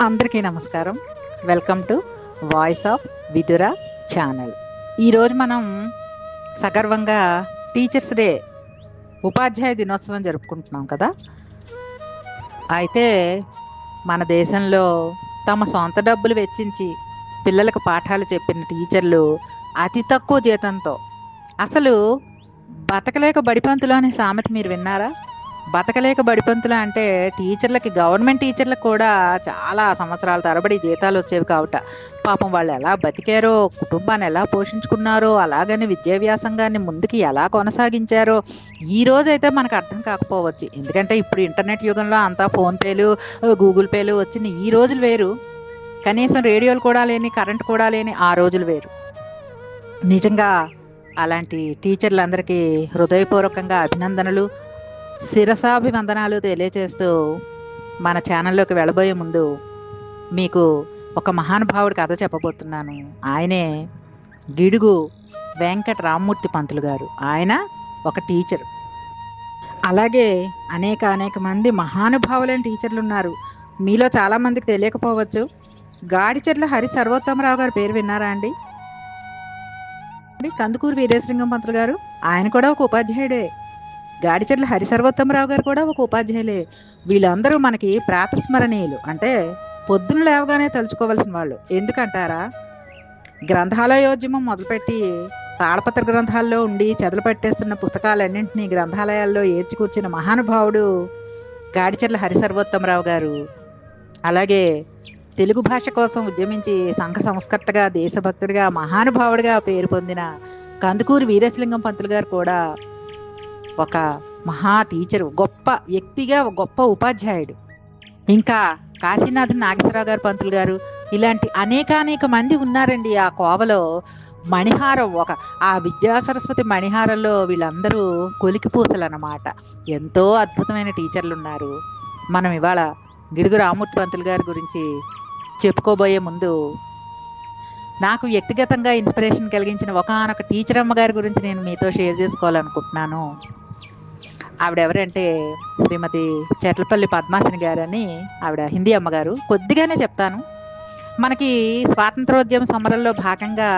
అందరికీ నమస్కారం. Welcome to voice of Vidura channel. ఈరోజు మనం సగర్వంగా టీచర్స్ డే, ఉపాధ్యాయ దినోత్సవం జరుపుకుంటున్నాం కదా. అయితే మన దేశంలో తమ సొంత డబ్బులు వెచ్చించి పిల్లలకు పాఠాలు చెప్పిన టీచర్లు అతి తక్కువ జీతంతో, అసలు బతకలేక బడిపంతులు అనే సామెత మీరు విన్నారా? బతకలేక బడిపంతులు అంటే టీచర్లకి, గవర్నమెంట్ టీచర్లకు కూడా చాలా సంవత్సరాల తరబడి జీతాలు వచ్చేవి కావట. పాపం వాళ్ళు ఎలా బతికారో, కుటుంబాన్ని ఎలా పోషించుకున్నారో, అలాగని విద్యాభ్యాసంగాన్ని ముందుకి ఎలా కొనసాగించారో ఈ రోజైతే మనకు అర్థం కాకపోవచ్చు. ఎందుకంటే ఇప్పుడు ఇంటర్నెట్ యుగంలో అంతా ఫోన్పేలు, గూగుల్ పేలు వచ్చిన ఈ రోజులు వేరు. కనీసం రేడియోలు కూడా లేని, కరెంట్ కూడా లేని ఆ రోజులు వేరు. నిజంగా అలాంటి టీచర్లందరికీ హృదయపూర్వకంగా అభినందనలు, శిరసాభివందనాలు తెలియచేస్తూ మన ఛానల్లోకి వెళ్ళబోయే ముందు మీకు ఒక మహానుభావుడి కథ చెప్పబోతున్నాను. ఆయనే గిడుగు వెంకట రామ్మూర్తి పంతులు గారు. ఆయన ఒక టీచర్. అలాగే అనేక మంది మహానుభావులైన టీచర్లు ఉన్నారు. మీలో చాలామందికి తెలియకపోవచ్చు. గాడిచెర్ల హరి సర్వోత్తమరావు గారి పేరు విన్నారా అండి? కందుకూరు వీరేశలింగం పంతులు గారు, ఆయన కూడా ఒక ఉపాధ్యాయుడే. గాడిచెర్ల హరి సర్వోత్తమరావు గారు కూడా ఒక ఉపాధ్యాయులే. వీళ్ళందరూ మనకి ప్రాతస్మరణీయులు. అంటే పొద్దున్న లేవగానే తలుచుకోవాల్సిన వాళ్ళు. ఎందుకంటారా? గ్రంథాలయోద్యమం మొదలుపెట్టి తాళపత్ర గ్రంథాల్లో ఉండి చెదలు పట్టేస్తున్న పుస్తకాలన్నింటినీ గ్రంథాలయాల్లో ఏర్చి కూర్చిన మహానుభావుడు గాడిచెర్ల హరి సర్వోత్తమరావు గారు. అలాగే తెలుగు భాష కోసం ఉద్యమించి సంఘ సంస్కర్తగా, దేశభక్తుడిగా, మహానుభావుడిగా పేరు పొందిన కందుకూరు వీరేశలింగం పంతులు గారు కూడా ఒక మహా టీచరు, గొప్ప వ్యక్తిగా, గొప్ప ఉపాధ్యాయుడు. ఇంకా కాశీనాథన్ నాగేశ్వరరావు గారు పంతులు గారు, ఇలాంటి అనేక మంది ఉన్నారండి ఆ కోవలో. మణిహారం, ఆ విద్యా సరస్వతి మణిహారంలో వీళ్ళందరూ కొలికి పూసలు అన్నమాట. ఎంతో అద్భుతమైన టీచర్లు ఉన్నారు. మనం ఇవాళ గిడుగు రామ్మూర్తి పంతులు గారి గురించి చెప్పుకోబోయే ముందు నాకు వ్యక్తిగతంగా ఇన్స్పిరేషన్ కలిగించిన ఒకానొక టీచర్ అమ్మగారి గురించి నేను మీతో షేర్ చేసుకోవాలనుకుంటున్నాను. ఆవిడెవరంటే శ్రీమతి చెట్లపల్లి పద్మాసిని గారు అని. ఆవిడ హిందీ అమ్మగారు. కొద్దిగానే చెప్తాను. మనకి స్వాతంత్రోద్యమ సమరంలో భాగంగా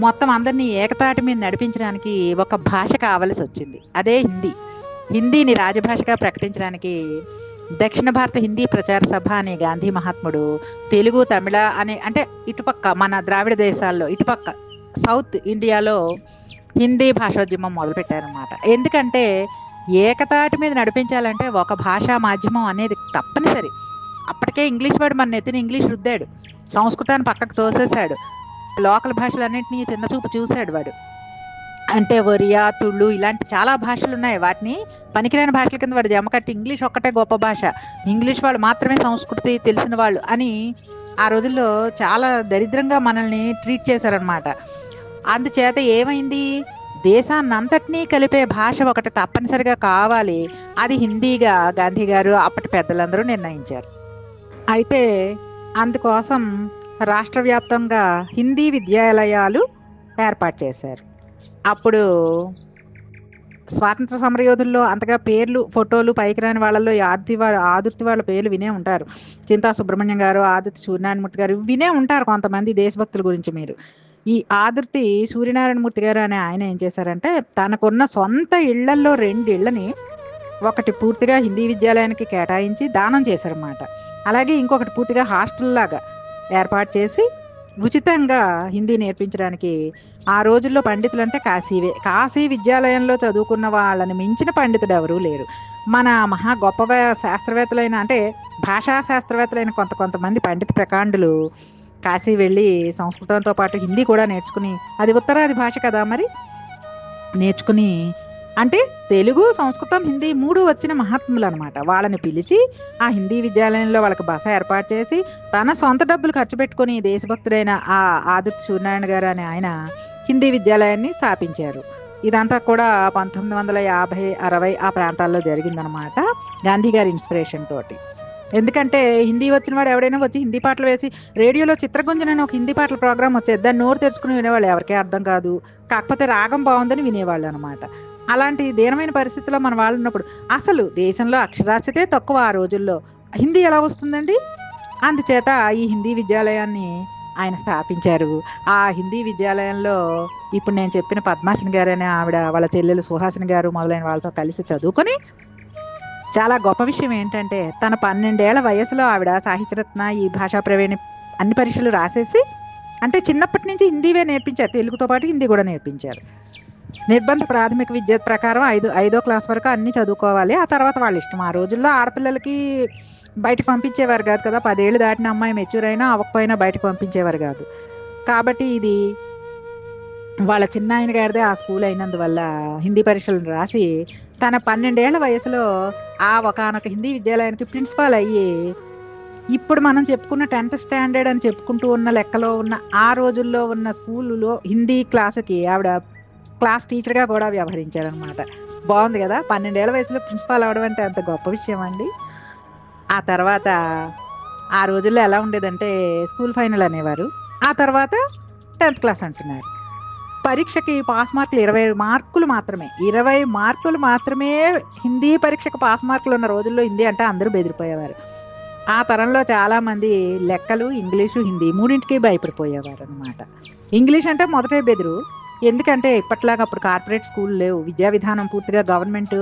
మొత్తం అందరినీ ఏకతాటి మీద నడిపించడానికి ఒక భాష కావలసి వచ్చింది. అదే హిందీ. హిందీని రాజభాషగా ప్రకటించడానికి దక్షిణ భారత హిందీ ప్రచార సభ అనే గాంధీ మహాత్ముడు తెలుగు, తమిళ అంటే ఇటుపక్క మన ద్రావిడ దేశాల్లో, ఇటుపక్క సౌత్ ఇండియాలో హిందీ భాషోద్యమం మొదలుపెట్టారనమాట. ఎందుకంటే ఏకతాటి మీద నడిపించాలంటే ఒక భాషా మాధ్యమం అనేది తప్పనిసరి. అప్పటికే ఇంగ్లీష్ వాడు మన నెత్తిని ఇంగ్లీష్ రుద్దాడు, సంస్కృతాన్ని పక్కకు తోసేశాడు, లోకల్ భాషలన్నింటినీ చిన్న చూపు చూశాడు వాడు. అంటే ఒరియా, తుళు ఇలాంటి చాలా భాషలు ఉన్నాయి. వాటిని పనికిరాని భాషల కింద వాడు జమకట్టి ఇంగ్లీష్ ఒక్కటే గొప్ప భాష, ఇంగ్లీష్ వాళ్ళు మాత్రమే సంస్కృతి తెలిసిన వాళ్ళు అని ఆ రోజుల్లో చాలా దరిద్రంగా మనల్ని ట్రీట్ చేశారనమాట. అందుచేత ఏమైంది, దేశాన్నంతటినీ కలిపే భాష ఒకటి తప్పనిసరిగా కావాలి, అది హిందీగా గాంధీ గారు, అప్పటి పెద్దలందరూ నిర్ణయించారు. అయితే అందుకోసం రాష్ట్ర వ్యాప్తంగా హిందీ విద్యాలయాలు ఏర్పాటు చేశారు. అప్పుడు స్వాతంత్ర సమరయోధుల్లో అంతగా పేర్లు, ఫోటోలు పైకి రాని వాళ్ళల్లో ఆదుర్తి వాళ్ళ పేర్లు వినే ఉంటారు. చింతా సుబ్రహ్మణ్యం గారు, ఆదుర్తి సూర్యనారాయణమూర్తి గారు వినే ఉంటారు కొంతమంది దేశభక్తుల గురించి మీరు. ఈ ఆదుర్తి సూర్యనారాయణమూర్తి గారు అనే ఆయన ఏం చేశారంటే, తనకున్న సొంత ఇళ్లల్లో 2 ఇళ్లని ఒకటి పూర్తిగా హిందీ విద్యాలయానికి కేటాయించి దానం చేశారన్నమాట. అలాగే ఇంకొకటి పూర్తిగా హాస్టల్ లాగా ఏర్పాటు చేసి ఉచితంగా హిందీ నేర్పించడానికి. ఆ రోజుల్లో పండితులు అంటే కాశీవే. కాశీ విద్యాలయంలో చదువుకున్న వాళ్ళని మించిన పండితుడు ఎవరూ లేరు. మన మహా గొప్ప శాస్త్రవేత్తలైన, అంటే భాషా శాస్త్రవేత్తలైన కొంతమంది పండిత ప్రకాండులు కాశీ వెళ్ళి సంస్కృతంతో పాటు హిందీ కూడా నేర్చుకుని, అది ఉత్తరాది భాష కదా మరి, నేర్చుకుని, అంటే తెలుగు, సంస్కృతం, హిందీ 3 వచ్చిన మహాత్ములు అనమాట. వాళ్ళని పిలిచి ఆ హిందీ విద్యాలయంలో వాళ్ళకి బస ఏర్పాటు చేసి తన సొంత డబ్బులు ఖర్చు పెట్టుకుని దేశభక్తుడైన ఆ ఆదిత్య సూర్యనారాయణ గారు అనే ఆయన హిందీ విద్యాలయాన్ని స్థాపించారు. ఇదంతా కూడా 1950, 60 ఆ ప్రాంతాల్లో జరిగిందనమాట, గాంధీ గారి ఇన్స్పిరేషన్ తోటి. ఎందుకంటే హిందీ వచ్చిన వాడు ఎవడైనా వచ్చి హిందీ పాటలు వేసి, రేడియోలో చిత్రగుంజన అని ఒక హిందీ పాటల ప్రోగ్రామ్ వచ్చేది, దాన్ని నోరు తెరుచుకుని వినేవాళ్ళు. ఎవరికీ అర్థం కాదు, కాకపోతే రాగం బాగుందని వినేవాళ్ళు అనమాట. అలాంటి దీనమైన పరిస్థితిలో మన వాళ్ళు ఉన్నప్పుడు, అసలు దేశంలో అక్షరాస్యతే తక్కువ ఆ రోజుల్లో, హిందీ ఎలా వస్తుందండి? అందుచేత ఈ హిందీ విద్యాలయాన్ని ఆయన స్థాపించారు. ఆ హిందీ విద్యాలయంలో ఇప్పుడు నేను చెప్పిన పద్మాసిని గారు అనే ఆవిడ, వాళ్ళ చెల్లెలు సుహాసిని గారు మొదలైన వాళ్ళతో కలిసి చదువుకొని, చాలా గొప్ప విషయం ఏంటంటే తన 12 ఏళ్ల వయసులో ఆవిడ సాహిత్యరత్న, ఈ భాషా ప్రవీణి అన్ని పరీక్షలు రాసేసి, అంటే చిన్నప్పటి నుంచి హిందీవే నేర్పించారు, తెలుగుతో పాటు హిందీ కూడా నేర్పించారు. నిర్బంధ ప్రాథమిక విద్య ప్రకారం ఐదో క్లాస్ వరకు అన్నీ చదువుకోవాలి, ఆ తర్వాత వాళ్ళ ఇష్టం. ఆ రోజుల్లో ఆడపిల్లలకి బయటకు పంపించేవారు కాదు కదా, 10 ఏళ్ళు దాటిన అమ్మాయి మెచ్యూర్ అయినా అవ్వకపోయినా బయటకు పంపించేవారు కాదు. కాబట్టి ఇది వాళ్ళ చిన్నాయన గారిదే ఆ స్కూల్ అయినందువల్ల హిందీ పరీక్షలను రాసి తన 12 ఏళ్ల వయసులో ఆ ఒకానొక హిందీ విద్యాలయానికి ప్రిన్సిపాల్ అయ్యి, ఇప్పుడు మనం చెప్పుకున్న 10th స్టాండర్డ్ అని చెప్పుకుంటూ ఉన్న లెక్కలో ఉన్న ఆ రోజుల్లో ఉన్న స్కూలులో హిందీ క్లాసుకి ఆవిడ క్లాస్ టీచర్గా కూడా వ్యవహరించారనమాట. బాగుంది కదా, 12 ఏళ్ల వయసులో ప్రిన్సిపాల్ అవడం అంటే అంత గొప్ప విషయం అండి. ఆ తర్వాత ఆ రోజుల్లో ఎలా ఉండేదంటే స్కూల్ ఫైనల్ అనేవారు, ఆ తర్వాత 10th క్లాస్ అంటున్నారు. పరీక్షకి పాస్ మార్కులు 20 మార్కులు మాత్రమే, 20 మార్కులు మాత్రమే హిందీ పరీక్షకు పాస్ మార్కులు ఉన్న రోజుల్లో హిందీ అంటే అందరూ బెదిరిపోయేవారు. ఆ తరంలో చాలామంది లెక్కలు, ఇంగ్లీషు, హిందీ మూడింటికి భయపడిపోయేవారు అనమాట. ఇంగ్లీష్ అంటే మొదటే బెదురు, ఎందుకంటే ఇప్పట్లాగా అప్పుడు కార్పొరేట్ స్కూల్ లేవు, విద్యా విధానం పూర్తిగా గవర్నమెంట్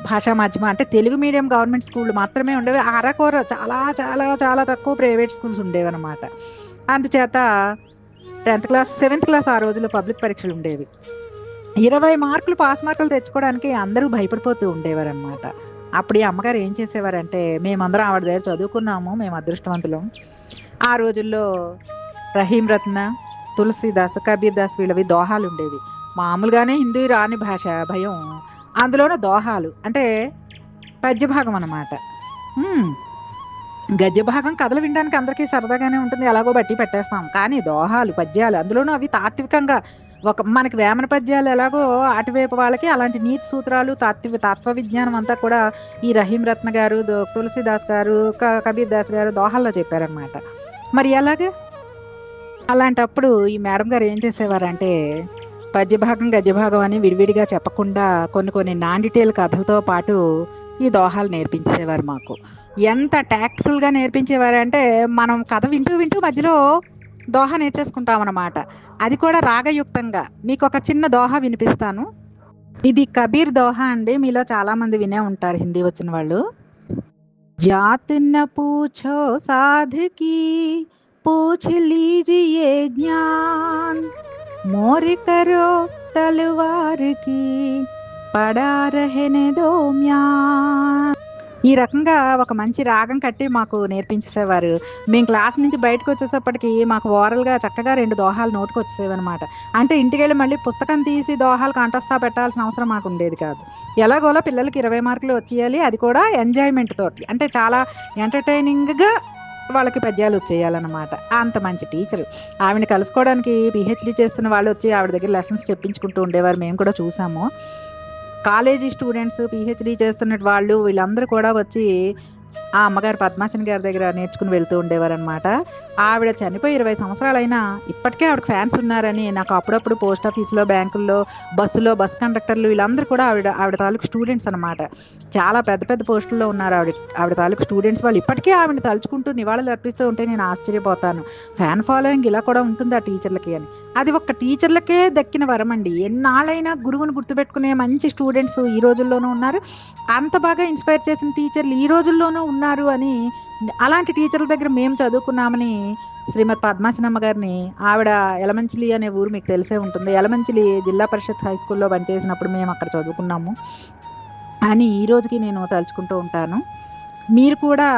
భాషా మాధ్యమం, అంటే తెలుగు మీడియం గవర్నమెంట్ స్కూళ్ళు మాత్రమే ఉండేవి. అరకొర చాలా చాలా చాలా తక్కువ ప్రైవేట్ స్కూల్స్ ఉండేవి అనమాట. అందుచేత 10th క్లాస్ 7th క్లాస్ ఆ రోజుల్లో పబ్లిక్ పరీక్షలు ఉండేవి. 20 మార్కులు పాస్ మార్కులు తెచ్చుకోవడానికి అందరూ భయపడిపోతూ ఉండేవారు అనమాట. అప్పుడు ఈ అమ్మగారు ఏం చేసేవారంటే, మేమందరం ఆవిడ దగ్గర చదువుకున్నాము, మేము అదృష్టవంతులం. ఆ రోజుల్లో రహీం రత్న, తులసీదాస్, కబీర్ దాస్ వీళ్ళవి దోహాలు ఉండేవి. మామూలుగానే హిందీ రాని భాష భయం, అందులోనూ దోహాలు అంటే పద్యభాగం అన్నమాట. గద్య భాగం కథలు వినడానికి అందరికీ సరదాగానే ఉంటుంది, ఎలాగో బట్టి పెట్టేస్తాం. కానీ దోహాలు, పద్యాలు, అందులోనూ అవి తాత్వికంగా, మనకి వేమన పద్యాలు ఎలాగో అటువైపు వాళ్ళకి అలాంటి నీతి సూత్రాలు, తత్వ విజ్ఞానం అంతా కూడా ఈ రహీం రత్న గారు, తులసీదాస్ గారు, కబీర్ దాస్ గారు దోహాల్లో చెప్పారనమాట. మరి ఎలాగే అలాంటప్పుడు ఈ మేడం గారు ఏం చేసేవారంటే, పద్యభాగం గద్యభాగం అని విడివిడిగా చెప్పకుండా కొన్ని నాన్ డీటెయిల్ కథలతో పాటు ఈ దోహాలు నేర్పించేవారు మాకు. ఎంత ట్యాక్ట్ఫుల్గా నేర్పించేవారంటే, మనం కథ వింటూ వింటూ మధ్యలో దోహా నేర్చేసుకుంటాం అన్నమాట, అది కూడా రాగయుక్తంగా. మీకు ఒక చిన్న దోహా వినిపిస్తాను. ఇది కబీర్ దోహా అండి, మీలో చాలామంది వినే ఉంటారు హిందీ వచ్చిన వాళ్ళు. జాత్ న పూछो సాధకి पूछ लीजिए ज्ञान मोर करो तलवार की पड़ा रहने दो म्यान. ఈ రకంగా ఒక మంచి రాగం కట్టి మాకు నేర్పించేసేవారు. మేము క్లాస్ నుంచి బయటకు వచ్చేసేపటికి మాకు ఓరల్గా చక్కగా 2 దోహాలు నోటుకు వచ్చేసేవన్నమాట. అంటే ఇంటికి వెళ్ళి మళ్ళీ పుస్తకం తీసి దోహాలు కంఠస్థ పెట్టాల్సిన అవసరం మాకు ఉండేది కాదు. ఎలాగోలా పిల్లలకి 20 మార్కులు వచ్చేయాలి, అది కూడా ఎంజాయ్మెంట్ తోటి, అంటే చాలా ఎంటర్టైనింగ్గా వాళ్ళకి పద్యాలు వచ్చేయాలన్నమాట. అంత మంచి టీచరు. ఆవిడని కలుసుకోవడానికి పిహెచ్డి చేస్తున్న వాళ్ళు వచ్చి ఆవిడ దగ్గర లెసన్స్ చెప్పించుకుంటూ ఉండేవారు, మేము కూడా చూసాము. కాలేజీ స్టూడెంట్స్, పిహెచ్డి చేస్తున్న వాళ్ళు వీళ్ళందరూ కూడా వచ్చి ఆ అమ్మగారు పద్మాసిని గారి దగ్గర నేర్చుకుని వెళ్తూ ఉండేవారు అనమాట. ఆవిడ చనిపోయి 20 సంవత్సరాలైనా ఇప్పటికే ఆవిడకి ఫ్యాన్స్ ఉన్నారని నాకు అప్పుడప్పుడు పోస్ట్ ఆఫీస్లో, బ్యాంకుల్లో, బస్సులో బస్ కండక్టర్లు వీళ్ళందరూ కూడా ఆవిడ తాలూకు స్టూడెంట్స్ అనమాట. చాలా పెద్ద పెద్ద పోస్టుల్లో ఉన్నారు ఆవిడ తాలూకు స్టూడెంట్స్. వాళ్ళు ఇప్పటికే ఆవిడని తలుచుకుంటూ నివాళులు అర్పిస్తూ ఉంటే నేను ఆశ్చర్యపోతాను. ఫ్యాన్ ఫాలోయింగ్ ఇలా కూడా ఉంటుంది ఆ టీచర్లకి అని. అది ఒక్క టీచర్లకే దక్కిన వరం అండి. ఎన్నాళ్ళైనా గురువుని గుర్తుపెట్టుకునే మంచి స్టూడెంట్స్ ఈ రోజుల్లోనూ ఉన్నారు, అంత బాగా ఇన్స్పైర్ చేసిన టీచర్లు ఈ రోజుల్లోనూ ఉన్నారు అని, అలాంటి టీచర్ల దగ్గర మేము చదువుకున్నామని శ్రీమతి పద్మాసినమ్మ గారిని, ఆవిడ యలమంచిలి అనే ఊరు మీకు తెలిసే ఉంటుంది, యలమంచిలి జిల్లా పరిషత్ హై స్కూల్లో పనిచేసినప్పుడు మేము అక్కడ చదువుకున్నాము అని ఈ రోజుకి నేను తలుచుకుంటూ ఉంటాను. మీరు కూడా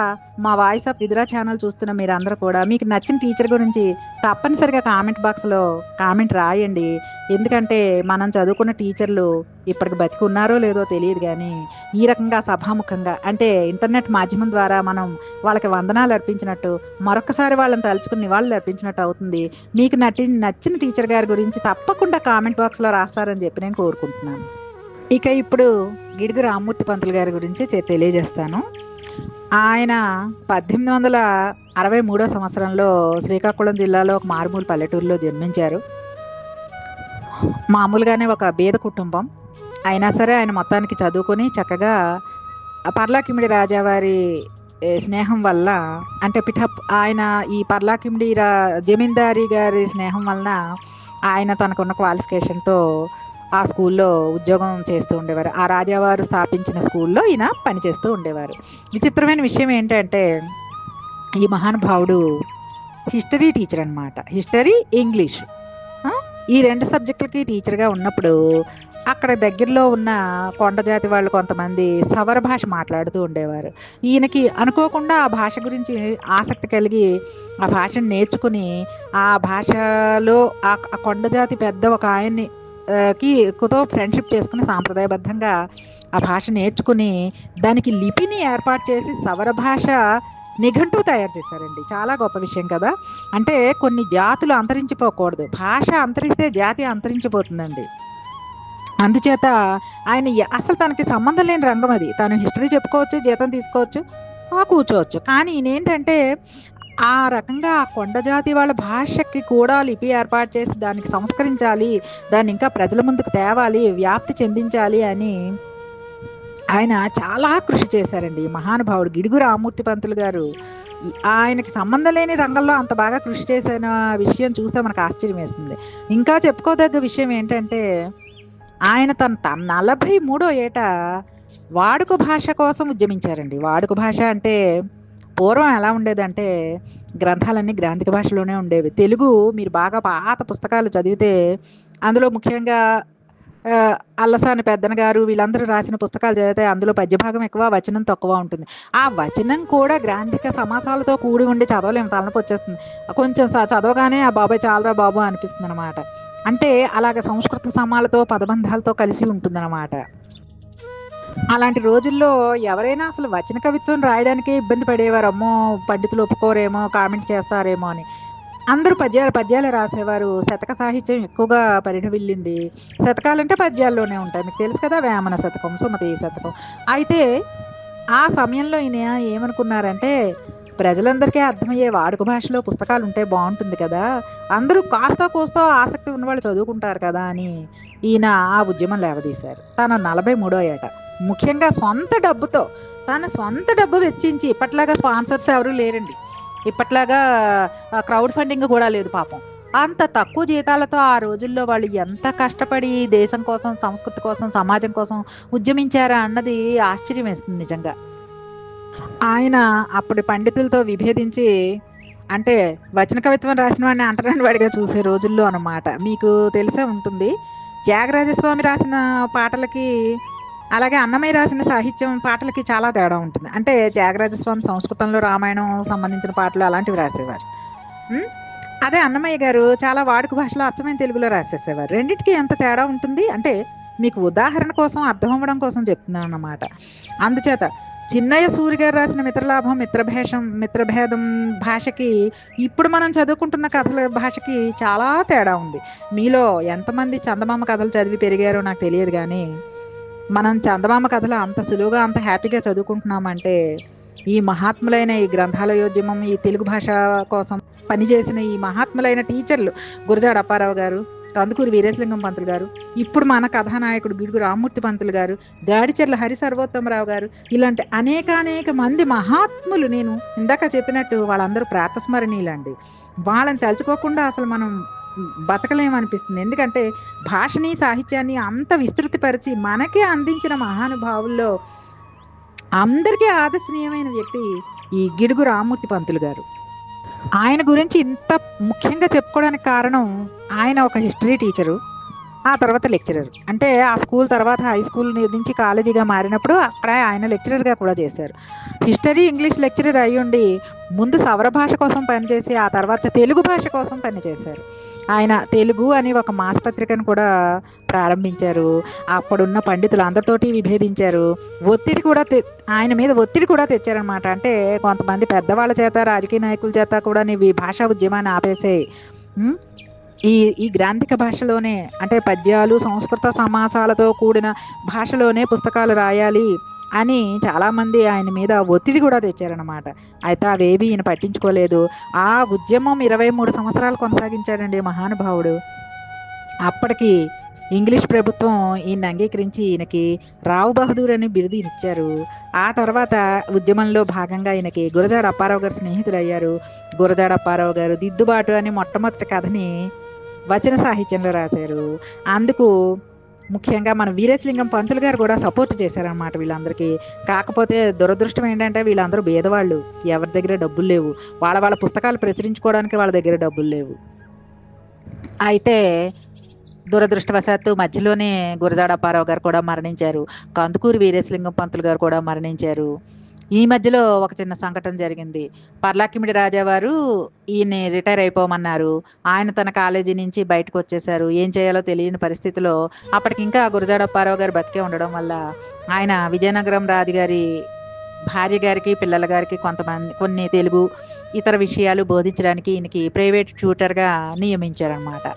మా వాయిస్ ఆఫ్ విదురా ఛానల్ చూస్తున్న మీరందరూ కూడా మీకు నచ్చిన టీచర్ గురించి తప్పనిసరిగా కామెంట్ బాక్స్లో కామెంట్ రాయండి. ఎందుకంటే మనం చదువుకున్న టీచర్లు ఇప్పటికి బతికి ఉన్నారో లేదో తెలియదు, కానీ ఈ రకంగా సభాముఖంగా, అంటే ఇంటర్నెట్ మాధ్యమం ద్వారా మనం వాళ్ళకి వందనాలు అర్పించినట్టు, మరొకసారి వాళ్ళని తలుచుకుని నివాళులు అర్పించినట్టు అవుతుంది. మీకు నచ్చిన టీచర్ గారి గురించి తప్పకుండా కామెంట్ బాక్స్లో రాస్తారని చెప్పి నేను కోరుకుంటున్నాను. ఇక ఇప్పుడు గిడుగు రామ్మూర్తి పంతులు గారి గురించి తెలియజేస్తాను. ఆయన 1863 సంవత్సరంలో శ్రీకాకుళం జిల్లాలో ఒక మారుమూల పల్లెటూరులో జన్మించారు. మామూలుగానే ఒక బీద కుటుంబం అయినా సరే ఆయన మొత్తానికి చదువుకొని చక్కగా పర్లాకిమిడి రాజావారి స్నేహం వల్ల, అంటే పిఠప్ ఆయన ఈ పర్లాకిండి జమీందారీ గారి స్నేహం వలన ఆయన తనకున్న క్వాలిఫికేషన్తో ఆ స్కూల్లో ఉద్యోగం చేస్తూ ఉండేవారు. ఆ రాజావారు స్థాపించిన స్కూల్లో ఈయన పనిచేస్తూ ఉండేవారు. విచిత్రమైన విషయం ఏంటంటే ఈ మహానుభావుడు హిస్టరీ టీచర్ అనమాట. హిస్టరీ, ఇంగ్లీష్, ఈ 2 సబ్జెక్టులకి టీచర్గా ఉన్నప్పుడు అక్కడ దగ్గరలో ఉన్న కొండ జాతి వాళ్ళు కొంతమంది సవర భాష మాట్లాడుతూ ఉండేవారు. ఈయనకి అనుకోకుండా ఆ భాష గురించి ఆసక్తి కలిగి ఆ భాషను నేర్చుకుని ఆ భాషలో ఆ కొండ జాతి పెద్ద ఒక ఆయన్ని తో ఫ్రెండ్షిప్ చేసుకుని సాంప్రదాయబద్ధంగా ఆ భాష నేర్చుకుని దానికి లిపిని ఏర్పాటు చేసి సవర భాష నిఘంటువు తయారు చేశారండి. చాలా గొప్ప విషయం కదా. అంటే కొన్ని జాతులు అంతరించిపోకూడదు, భాష అంతరిస్తే జాతి అంతరించిపోతుందండి. అందుచేత ఆయన అసలు తనకి సంబంధం లేని రంగం అది. తను హిస్టరీ చెప్పుకోవచ్చు, జీతం తీసుకోవచ్చు, కూర్చోవచ్చు. కానీ ఈయనేంటంటే ఆ రకంగా ఆ కొండ జాతి వాళ్ళ భాషకి కూడా లిపి ఏర్పాటు చేసి దానికి సంస్కరించాలి, దాన్ని ఇంకా ప్రజల ముందుకు తేవాలి, వ్యాప్తి చెందించాలి అని ఆయన చాలా కృషి చేశారండి. మహానుభావుడు గిడుగు రామ్మూర్తి పంతులు గారు ఆయనకి సంబంధం లేని రంగంలో అంత బాగా కృషి చేసిన విషయం చూస్తే మనకు ఆశ్చర్యం వేస్తుంది. ఇంకా చెప్పుకోదగ్గ విషయం ఏంటంటే ఆయన తన 43వ ఏట వాడుక భాష కోసం ఉద్యమించారండి. వాడుక భాష అంటే పూర్వం ఎలా ఉండేదంటే గ్రంథాలన్నీ గ్రాంధిక భాషలోనే ఉండేవి. తెలుగు మీరు బాగా పాత పుస్తకాలు చదివితే అందులో ముఖ్యంగా అల్లసాని పెద్దన గారు వీళ్ళందరూ రాసిన పుస్తకాలు చదివితే అందులో పద్యభాగం ఎక్కువ, వచనం తక్కువ ఉంటుంది. ఆ వచనం కూడా గ్రాంధిక సమాసాలతో కూడి ఉండి చదవలేము, తలనొప్పి వచ్చేస్తుంది. కొంచెం చదవగానే ఆ బాబాయ్ చాలరా బాబు అనిపిస్తుంది అనమాట. అంటే అలాగ సంస్కృత సమాలతో పదబంధాలతో కలిసి ఉంటుందన్నమాట. అలాంటి రోజుల్లో ఎవరైనా అసలు వచన కవిత్వం రాయడానికే ఇబ్బంది పడేవారు. అమ్మో పండితులు ఒప్పుకోరేమో, కామెంట్ చేస్తారేమో అని. అందరూ పద్యాలే రాసేవారు. శతక సాహిత్యం ఎక్కువగా పరిఢవిల్లింది. శతకాలంటే పద్యాల్లోనే ఉంటాయి, మీకు తెలుసు కదా. వేమన శతకం, సుమతి శతకం. అయితే ఆ సమయంలో ఈయన ఏమనుకున్నారంటే ప్రజలందరికీ అర్థమయ్యే వాడుక భాషలో పుస్తకాలు ఉంటే బాగుంటుంది కదా, అందరూ కాస్త కోస్తో ఆసక్తి ఉన్నవాళ్ళు చదువుకుంటారు కదా అని ఈయన ఆ ఉద్యమం లేవదీశారు. తన 43వ ఏట ముఖ్యంగా తన సొంత డబ్బు వెచ్చించి, ఇప్పట్లాగా స్పాన్సర్స్ ఎవరూ లేరండి, ఇప్పట్లాగా క్రౌడ్ ఫండింగ్ కూడా లేదు పాపం. అంత తక్కువ జీతాలతో ఆ రోజుల్లో వాళ్ళు ఎంత కష్టపడి దేశం కోసం, సంస్కృతి కోసం, సమాజం కోసం ఉద్యమించారా అన్నది ఆశ్చర్యం వేస్తుంది నిజంగా. ఆయన అప్పుడు పండితులతో విభేదించి, అంటే వచన కవిత్వం రాసిన వాడిని అంటరాని వాడిగా చూసే రోజుల్లో అన్నమాట. మీకు తెలిసే ఉంటుంది, త్యాగరాజస్వామి రాసిన పాటలకి అలాగే అన్నమయ్య రాసిన సాహిత్యం పాటలకి చాలా తేడా ఉంటుంది. అంటే త్యాగరాజస్వామి సంస్కృతంలో రామాయణం సంబంధించిన పాటలు అలాంటివి రాసేవారు. అదే అన్నమయ్య గారు చాలా వాడుక భాషలో అచ్చమైన తెలుగులో రాసేసేవారు. రెండింటికి ఎంత తేడా ఉంటుంది అంటే మీకు ఉదాహరణ కోసం, అర్థం అవ్వడం కోసం చెప్తున్నాను అన్నమాట. అందుచేత చిన్నయ్య సూరి గారు రాసిన మిత్రలాభం, మిత్రభేదం భాషకి ఇప్పుడు మనం చదువుకుంటున్న కథల భాషకి చాలా తేడా ఉంది. మీలో ఎంతమంది చందమామ కథలు చదివి పెరిగారో నాకు తెలియదు, కానీ మనం చందమామ కథలు అంత సులువుగా, అంత హ్యాపీగా చదువుకుంటున్నామంటే ఈ మహాత్ములైన ఈ గ్రంథాలయోద్యమం, ఈ తెలుగు భాష కోసం పనిచేసిన ఈ మహాత్ములైన టీచర్లు గురజాడ అప్పారావు గారు, కందుకూరి వీరేశలింగం పంతులు గారు, ఇప్పుడు మన కథానాయకుడు గిడుగు రామ్మూర్తి పంతులు గారు, గాడిచెర్ల హరి సర్వోత్తమరావు గారు, ఇలాంటి అనేక మంది మహాత్ములు, నేను ఇందాక చెప్పినట్టు వాళ్ళందరూ ప్రాతస్మరణీయులండి. వాళ్ళని తలుచుకోకుండా అసలు మనం బతకలేమనిపిస్తుంది. ఎందుకంటే భాషని, సాహిత్యాన్ని అంత విస్తృతిపరిచి మనకే అందించిన మహానుభావుల్లో అందరికీ ఆదర్శనీయమైన వ్యక్తి ఈ గిడుగు రామ్మూర్తి పంతులు గారు. ఆయన గురించి ఇంత ముఖ్యంగా చెప్పుకోవడానికి కారణం, ఆయన ఒక హిస్టరీ టీచరు, ఆ తర్వాత లెక్చరర్. అంటే ఆ స్కూల్ తర్వాత హై స్కూల్ నుంచి కాలేజీగా మారినప్పుడు అక్కడ ఆయన లెక్చరర్గా కూడా చేశారు. హిస్టరీ, ఇంగ్లీష్ లెక్చరర్ అయ్యుండి ముందు సవర భాష కోసం పనిచేసి ఆ తర్వాత తెలుగు భాష కోసం పనిచేశారు. ఆయన తెలుగు అని ఒక మాసపత్రికను కూడా ప్రారంభించారు. అప్పుడున్న పండితులు అందరితోటి విభేదించారు. ఆయన మీద ఒత్తిడి కూడా తెచ్చారనమాట. అంటే కొంతమంది పెద్దవాళ్ళ చేత, రాజకీయ నాయకుల చేత కూడా నీవు ఈ భాషా ఉద్యమాన్ని ఆపేసే, ఈ గ్రాంధిక భాషలోనే, అంటే పద్యాలు, సంస్కృత సమాసాలతో కూడిన భాషలోనే పుస్తకాలు రాయాలి అని చాలామంది ఆయన మీద ఒత్తిడి కూడా తెచ్చారనమాట. అయితే అవేవి ఈయన పట్టించుకోలేదు. ఆ ఉద్యమం 23 సంవత్సరాలు కొనసాగించాడండి మహానుభావుడు. అప్పటికి ఇంగ్లీష్ ప్రభుత్వం ఈయన అంగీకరించి ఈయనకి రావు బహదూర్ అని బిరుదు ఇచ్చారు. ఆ తర్వాత ఉద్యమంలో భాగంగా ఈయనకి గురజాడ అప్పారావు గారు స్నేహితులు అయ్యారు. గురజాడ అప్పారావు గారు దిద్దుబాటు అని మొట్టమొదటి కథని వచన సాహిత్యంలో రాశారు. అందుకు ముఖ్యంగా మన వీరేశలింగం పంతులు గారు కూడా సపోర్ట్ చేశారనమాట వీళ్ళందరికీ. కాకపోతే దురదృష్టం ఏంటంటే వీళ్ళందరూ భేదవాళ్ళు, ఎవరి దగ్గర డబ్బులు లేవు, వాళ్ళ పుస్తకాలు ప్రచురించుకోవడానికి వాళ్ళ దగ్గర డబ్బులు లేవు. అయితే దురదృష్టవశాత్తు మధ్యలోనే గురజాడ అప్పారావు గారు కూడా మరణించారు. కందుకూరి వీరేశలింగం పంతులు గారు కూడా మరణించారు. ఈ మధ్యలో ఒక చిన్న సంఘటన జరిగింది. పర్లాకిమిడి రాజావారు ఈయన్ని రిటైర్ అయిపోమన్నారు. ఆయన తన కాలేజీ నుంచి బయటకు వచ్చేసారు. ఏం చేయాలో తెలియని పరిస్థితిలో అప్పటికి ఇంకా గురజాడ అప్పారావు గారు బతికే ఉండడం వల్ల ఆయన విజయనగరం రాజుగారి భార్య గారికి పిల్లల గారికి కొన్ని తెలుగు ఇతర విషయాలు బోధించడానికి ఈయనకి ప్రైవేట్ ట్యూటర్గా నియమించారనమాట.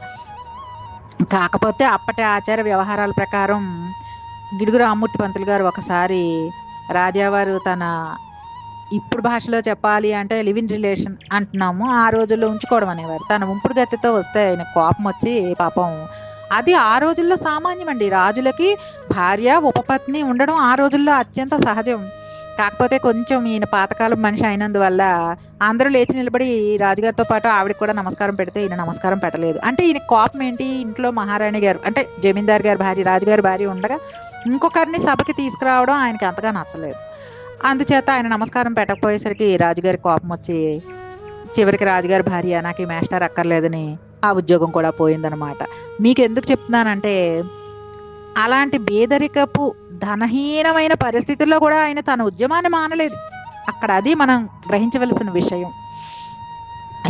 కాకపోతే అప్పటి ఆచార వ్యవహారాల ప్రకారం గిడుగు రామ్మూర్తి పంతులు గారు ఒకసారి రాజావారు తన ఇప్పుడు భాషలో చెప్పాలి అంటే లివ్ ఇన్ రిలేషన్ అంటున్నాము, ఆ రోజుల్లో ఉంచుకోవడం అనేవారు. తన ఉంపుడు గతితో వస్తే ఆయన కోపం వచ్చి పాపం, అది ఆ రోజుల్లో సామాన్యం అండి. రాజులకి భార్య ఉపపత్ని ఉండడం ఆ రోజుల్లో అత్యంత సహజం. కాకపోతే కొంచెం ఈయన పాతకాలం మనిషి అయినందువల్ల అందరూ లేచి నిలబడి రాజుగారితో పాటు ఆవిడకి కూడా నమస్కారం పెడితే ఈయన నమస్కారం పెట్టలేదు. అంటే ఈయన కోపం ఏంటి, ఇంట్లో మహారాణి గారు అంటే జమీందార్ గారి భార్య, రాజుగారి భార్య ఉండగా ఇంకొకరిని సభకి తీసుకురావడం ఆయనకి అంతగా నచ్చలేదు. అందుచేత ఆయన నమస్కారం పెట్టకపోయేసరికి రాజుగారి కోపం వచ్చి చివరికి రాజుగారి భార్య నాకు ఈ మాస్టర్ అక్కర్లేదని ఆ ఉద్యోగం కూడా పోయిందనమాట. మీకు ఎందుకు చెప్తున్నానంటే అలాంటి బేదరికపు ధనహీనమైన పరిస్థితుల్లో కూడా ఆయన తన ఉద్యమాన్ని మానలేదు. అక్కడ అది మనం గ్రహించవలసిన విషయం.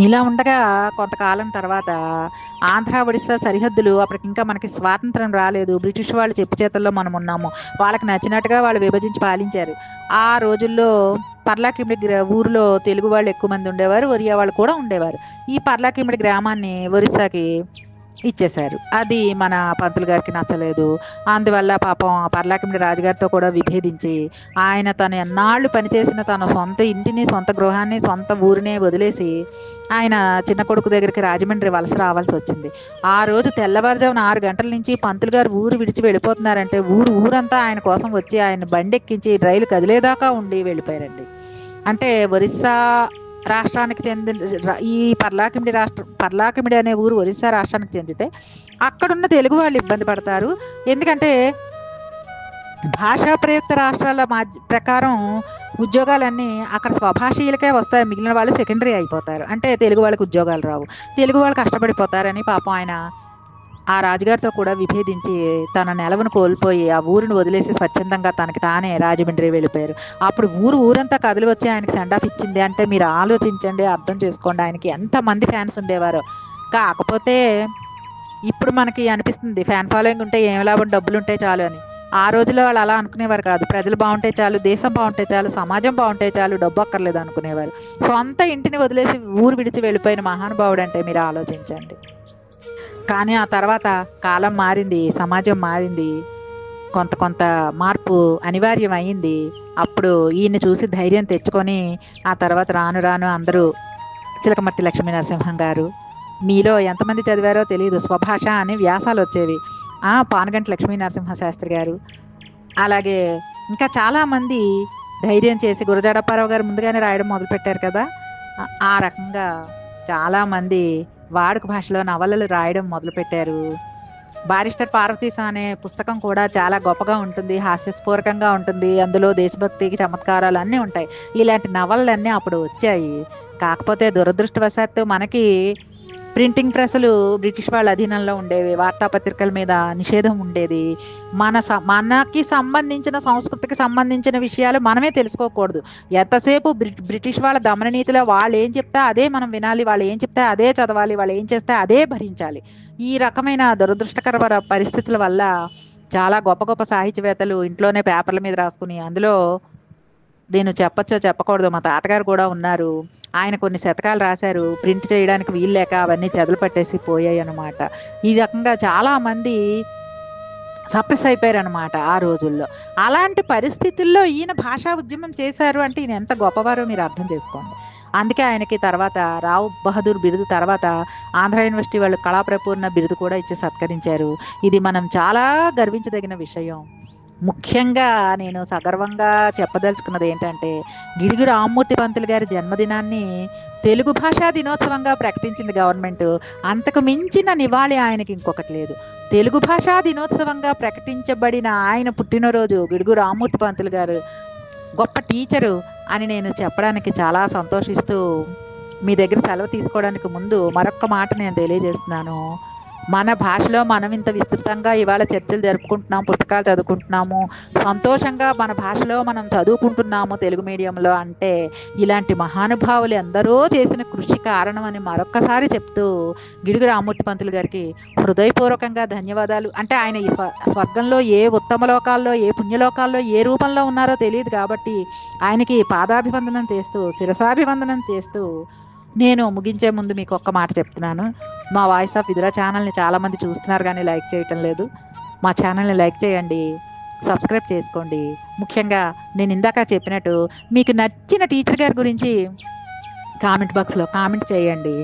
ఇలా ఉండగా కొంతకాలం తర్వాత ఆంధ్ర ఒడిస్సా సరిహద్దులు అప్పటికి ఇంకా మనకి స్వాతంత్రం రాలేదు, బ్రిటిష్ వాళ్ళు చెప్పు చేతల్లో మనం ఉన్నాము, వాళ్ళకి నచ్చినట్టుగా వాళ్ళు విభజించి పాలించారు. ఆ రోజుల్లో పర్లాకిమిడి ఊరిలో తెలుగు వాళ్ళు ఎక్కువ మంది ఉండేవారు, ఒరియా వాళ్ళు కూడా ఉండేవారు. ఈ పర్లాకిమిడి గ్రామాన్ని ఒరిస్సాకి ఇచ్చేశారు. అది మన పంతులు గారికి నచ్చలేదు. అందువల్ల పాపం పర్లాకిమిడి రాజుగారితో కూడా విభేదించి ఆయన తను ఎన్నాళ్ళు పనిచేసిన తన సొంత ఇంటిని, సొంత గృహాన్ని, సొంత ఊరినే వదిలేసి ఆయన చిన్న కొడుకు దగ్గరికి రాజమండ్రి వలస రావాల్సి వచ్చింది. ఆ రోజు తెల్లవారుజామున 6 గంటల నుంచి పంతులు గారు ఊరు విడిచి వెళ్ళిపోతున్నారంటే ఊరంతా ఆయన కోసం వచ్చి ఆయన బండెక్కించి రైలు కదిలేదాకా ఉండి వెళ్ళిపోయారండి. అంటే ఒరిస్సా రాష్ట్రానికి చెందిన ఈ పర్లాకిమిడి అనే ఊరు ఒరిస్సా రాష్ట్రానికి చెందితే అక్కడున్న తెలుగు వాళ్ళు ఇబ్బంది పడతారు. ఎందుకంటే భాషా ప్రయుక్త రాష్ట్రాల ప్రకారం ఉద్యోగాలన్నీ అక్కడ స్వభాషీయులకే వస్తాయి, మిగిలిన వాళ్ళు సెకండరీ అయిపోతారు. అంటే తెలుగు వాళ్ళకి ఉద్యోగాలు రావు, తెలుగు వాళ్ళు కష్టపడిపోతారని పాపం ఆయన ఆ రాజుగారితో కూడా విభేదించి తన నెలవును కోల్పోయి ఆ ఊరిని వదిలేసి స్వచ్ఛందంగా తనకి తానే రాజమండ్రి వెళ్ళిపోయారు. అప్పుడు ఊరంతా కదిలి వచ్చి ఆయనకి సెండ్ ఆఫ్ ఇచ్చింది అంటే మీరు ఆలోచించండి, అర్థం చేసుకోండి ఆయనకి ఎంతమంది ఫ్యాన్స్ ఉండేవారో. కాకపోతే ఇప్పుడు మనకి అనిపిస్తుంది ఫ్యాన్ ఫాలోయింగ్ ఉంటే ఏం లాభం, డబ్బులు ఉంటే చాలు అని. ఆ రోజుల్లో వాళ్ళు అలా అనుకునేవారు కాదు. ప్రజలు బాగుంటే చాలు, దేశం బాగుంటే చాలు, సమాజం బాగుంటే చాలు, డబ్బు అక్కర్లేదు అనుకునేవారు. సొంత ఇంటిని వదిలేసి ఊరు విడిచి వెళ్ళిపోయిన మహానుభావుడు అంటే మీరు ఆలోచించండి. కానీ ఆ తర్వాత కాలం మారింది, సమాజం మారింది, కొంత మార్పు అనివార్యం అయింది. అప్పుడు ఈయన్ని చూసి ధైర్యం తెచ్చుకొని ఆ తర్వాత రాను రాను అందరూ చిలకమర్తి లక్ష్మీ నరసింహం గారు, మీలో ఎంతమంది చదివారో తెలియదు, స్వభాష అని వ్యాసాలు వచ్చేవి, పానుగంటి లక్ష్మీ నరసింహ శాస్త్రి గారు, అలాగే ఇంకా చాలామంది ధైర్యం చేసి గురజాడ అప్పారావు గారు ముందుగానే రాయడం మొదలుపెట్టారు కదా, ఆ రకంగా చాలామంది వాడుక భాషలో నవలలు రాయడం మొదలుపెట్టారు. బారిస్టర్ పార్వతీశం అనే పుస్తకం కూడా చాలా గొప్పగా ఉంటుంది, హాస్యస్ఫూరకంగా ఉంటుంది, అందులో దేశభక్తికి చమత్కారాలు అన్నీ ఉంటాయి. ఇలాంటి నవలలన్నీ అప్పుడు వచ్చాయి. కాకపోతే దురదృష్టవశాత్తు మనకి ప్రింటింగ్ ప్రెస్సులు బ్రిటిష్ వాళ్ళ అధీనంలో ఉండేవి, వార్తాపత్రికల మీద నిషేధం ఉండేది. మనకి సంబంధించిన సంస్కృతికి సంబంధించిన విషయాలు మనమే తెలుసుకోకూడదు. ఎంతసేపు బ్రిటిష్ వాళ్ళ దమననీతిలో వాళ్ళు ఏం చెప్తే అదే మనం వినాలి, వాళ్ళు ఏం చెప్తే అదే చదవాలి, వాళ్ళు ఏం చేస్తే అదే భరించాలి. ఈ రకమైన దురదృష్టకర పరిస్థితుల వల్ల చాలా గొప్ప గొప్ప సాహిత్యవేత్తలు ఇంట్లోనే పేపర్ల మీద రాసుకుని, అందులో నేను చెప్పచ్చో చెప్పకూడదు, మా తాతగారు కూడా ఉన్నారు, ఆయన కొన్ని శతకాలు రాశారు, ప్రింట్ చేయడానికి వీలు లేక అవన్నీ చెదలు పట్టేసి పోయాయి అన్నమాట. ఈ రకంగా చాలామంది సప్రెస్ అయిపోయారు అనమాట ఆ రోజుల్లో. అలాంటి పరిస్థితుల్లో ఈయన భాషా ఉద్యమం చేశారు అంటే ఈయన ఎంత గొప్పవారో మీరు అర్థం చేసుకోండి. అందుకే ఆయనకి తర్వాత రావ్ బహదూర్ బిరుదు తర్వాత ఆంధ్ర యూనివర్సిటీ వాళ్ళు కళాప్రపూర్ణ బిరుదు కూడా ఇచ్చి సత్కరించారు. ఇది మనం చాలా గర్వించదగిన విషయం. ముఖ్యంగా నేను సగర్వంగా చెప్పదలుచుకున్నది ఏంటంటే, గిడుగు రామ్మూర్తి పంతులు గారి జన్మదినాన్ని తెలుగు భాషా దినోత్సవంగా ప్రకటించింది గవర్నమెంట్. అంతకు మించిన నివాళి ఆయనకి ఇంకొకటి లేదు. తెలుగు భాషా దినోత్సవంగా ప్రకటించబడిన ఆయన పుట్టినరోజు గిడుగు రామ్మూర్తి పంతులు గారు గొప్ప టీచరు అని నేను చెప్పడానికి చాలా సంతోషిస్తూ మీ దగ్గర సెలవు తీసుకోవడానికి ముందు మరొక్క మాట నేను తెలియజేస్తున్నాను. మన భాషలో మనం ఇంత విస్తృతంగా ఇవాళ చర్చలు జరుపుకుంటున్నాం, పుస్తకాలు చదువుకుంటున్నాము, సంతోషంగా మన భాషలో మనం చదువుకుంటున్నాము తెలుగు మీడియంలో అంటే ఇలాంటి మహానుభావులు ఎందరో చేసిన కృషి కారణం అని మరొక్కసారి చెప్తూ గిడుగు రామ్మూర్తి పంతులు గారికి హృదయపూర్వకంగా ధన్యవాదాలు. అంటే ఆయన ఈ స్వర్గంలో ఏ ఉత్తమ లోకాల్లో ఏ పుణ్యలోకాల్లో ఏ రూపంలో ఉన్నారో తెలియదు కాబట్టి ఆయనకి పాదాభివందనం చేస్తూ శిరసాభివందనం చేస్తూ నేను ముగించే ముందు మీకు ఒక్క మాట చెప్తున్నాను. మా వాయిస్ ఆఫ్ విదురా ఛానల్ని చాలామంది చూస్తున్నారు కానీ లైక్ చేయటం లేదు. మా ఛానల్ని లైక్ చేయండి, సబ్స్క్రైబ్ చేసుకోండి. ముఖ్యంగా నేను ఇందాక చెప్పినట్టు మీకు నచ్చిన టీచర్ గారి గురించి కామెంట్ బాక్స్లో కామెంట్ చేయండి.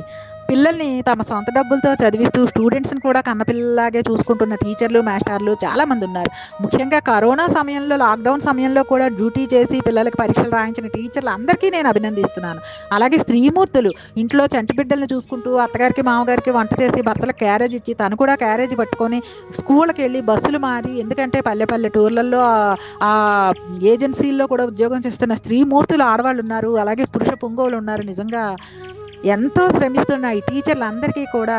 పిల్లల్ని తమ సొంత డబ్బులతో చదివిస్తూ స్టూడెంట్స్ని కూడా కన్నపిల్లలాగే చూసుకుంటున్న టీచర్లు మాస్టర్లు చాలామంది ఉన్నారు. ముఖ్యంగా కరోనా సమయంలో లాక్డౌన్ సమయంలో కూడా డ్యూటీ చేసి పిల్లలకి పరీక్షలు రాయించిన టీచర్లు అందరికీ నేను అభినందిస్తున్నాను. అలాగే స్త్రీమూర్తులు ఇంట్లో చంటి బిడ్డల్ని చూసుకుంటూ అత్తగారికి మామగారికి వంట చేసి భర్తలకు క్యారేజ్ ఇచ్చి తను కూడా క్యారేజ్ పట్టుకొని స్కూళ్ళకి వెళ్ళి బస్సులు మారి, ఎందుకంటే పల్లెటూర్లలో ఆ ఏజెన్సీల్లో కూడా ఉద్యోగం చేస్తున్న స్త్రీమూర్తులు ఆడవాళ్ళు ఉన్నారు, అలాగే పురుష పుంగవులు ఉన్నారు. నిజంగా ఎంతో శ్రమిస్తున్న ఈ టీచర్లందరికీ కూడా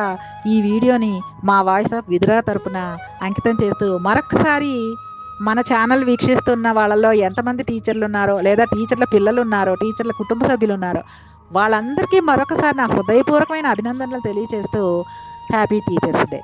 ఈ వీడియోని మా వాయిస్ ఆఫ్ విదురా తరపున అంకితం చేస్తూ మరొకసారి మన ఛానల్ వీక్షిస్తున్న వాళ్ళలో ఎంతమంది టీచర్లు ఉన్నారో, లేదా టీచర్ల పిల్లలు ఉన్నారో, టీచర్ల కుటుంబ సభ్యులు ఉన్నారో వాళ్ళందరికీ మరొకసారి నా హృదయపూర్వకమైన అభినందనలు తెలియజేస్తూ హ్యాపీ టీచర్స్ డే.